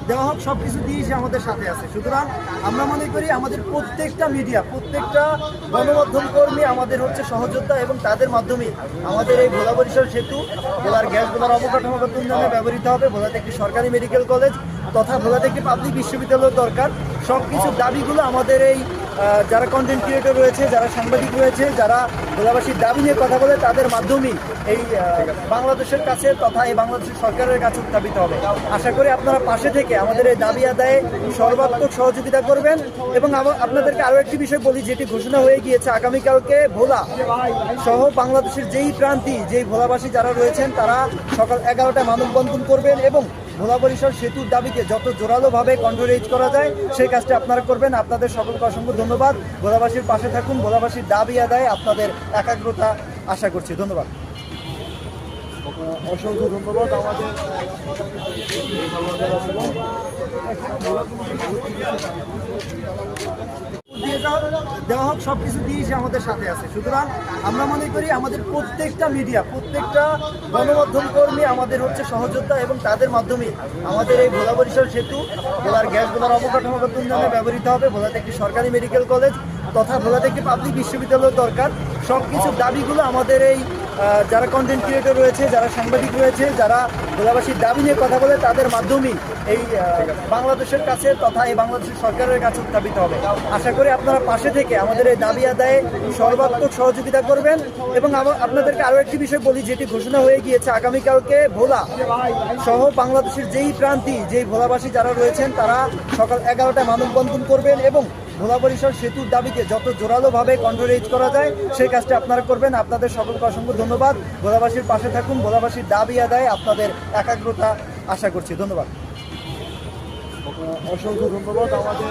দেওয়া হোক, সবকিছু দিয়ে সে আমাদের সাথে আছে। সুতরাং আমরা মনে করি আমাদের প্রত্যেকটা মিডিয়া, প্রত্যেকটা গণমাধ্যম কর্মী আমাদের হচ্ছে সহযোদ্ধা, এবং তাদের মাধ্যমে আমাদের এই ভোলা বরিশাল সেতু, ভোলার গ্যাস, ভোলার অবকাঠামোগত উন্নয়নে ব্যবহৃত হবে। ভোলাতে একটি সরকারি মেডিকেল কলেজ তথা ভোলাতে একটি পাবলিক বিশ্ববিদ্যালয় দরকার। সব কিছু দাবিগুলো আমাদের এই যারা কন্টেন্ট ক্রিয়েটর রয়েছে, যারা সাংবাদিক রয়েছে, যারা ভোলাবাসীর দাবি নিয়ে কথা বলে, তাদের মাধ্যমেই এই বাংলাদেশের কাছে তথা এই বাংলাদেশের সরকারের কাছে উত্থাপিত হবে। আশা করি আপনারা পাশে থেকে আমাদের এই দাবি আদায়ে সর্বাত্মক সহযোগিতা করবেন। এবং আপনাদেরকে আরও একটি বিষয় বলি, যেটি ঘোষণা হয়ে গিয়েছে, আগামীকালকে ভোলা সহ বাংলাদেশের যেই প্রান্তি, যেই ভোলাবাসী যারা রয়েছেন, তারা সকাল 11টায় মানববন্ধন করবেন এবং ভোলা বরিশাল সেতুর দাবিকে যত জোরালোভাবে কন্ট্রোলেজ করা যায় সেই কাজটি আপনারা করবেন। আপনাদের সকলকে অসংখ্য ধন্যবাদ। ভোলাবাসীর পাশে থাকুন। ভোলাবাসীর দাবি আদায়ে আপনাদের একাগ্রতা আশা করছি। ধন্যবাদ। অসংখ্য ধন্যবাদ। আমাদের দেওয়া হোক, সবকিছু দিয়ে সে আমাদের সাথে আছে। সুতরাং আমরা মনে করি আমাদের প্রত্যেকটা মিডিয়া, প্রত্যেকটা গণমাধ্যম কর্মী আমাদের হচ্ছে সহযোদ্ধা, এবং তাদের মাধ্যমে আমাদের এই ভোলা বরিশাল সেতু, ভোলার গ্যাস, ভোলার অবকাঠামোগত উন্নয়নে ব্যবহৃত হবে। ভোলাতে একটি সরকারি মেডিকেল কলেজ তথা ভোলাতে একটি পাবলিক বিশ্ববিদ্যালয় দরকার। সব কিছু দাবিগুলো আমাদের এই যারা কন্টেন্ট ক্রিয়েটর রয়েছে, যারা সাংবাদিক রয়েছে, যারা ভোলাবাসীর দাবি নিয়ে কথা বলে, তাদের মাধ্যমেই এই বাংলাদেশের কাছে তথা এই বাংলাদেশের সরকারের কাছে উত্থাপিত হবে। আশা করি আপনারা পাশে থেকে আমাদের এই দাবি আদায়ে সর্বাত্মক সহযোগিতা করবেন। এবং আপনাদেরকে আরও একটি বিষয় বলি, যেটি ঘোষণা হয়ে গিয়েছে, আগামীকালকে ভোলা সহ বাংলাদেশের যেই প্রান্তি, যেই ভোলাবাসী যারা রয়েছেন, তারা সকাল 11টায় মানববন্ধন করবেন এবং ভোলা বরিশাল সেতুর দাবিকে যত জোরালোভাবে কন্ট্রোলেজ করা যায় সেই কাজটি আপনারা করবেন। আপনাদের সকলকে অসংখ্য ধন্যবাদ। ভোলাবাসীর পাশে থাকুন। ভোলাবাসীর দাবি আদায়ে আপনাদের একাগ্রতা আশা করছি। ধন্যবাদ। অসংখ্য ধন্যবাদ। আমাদের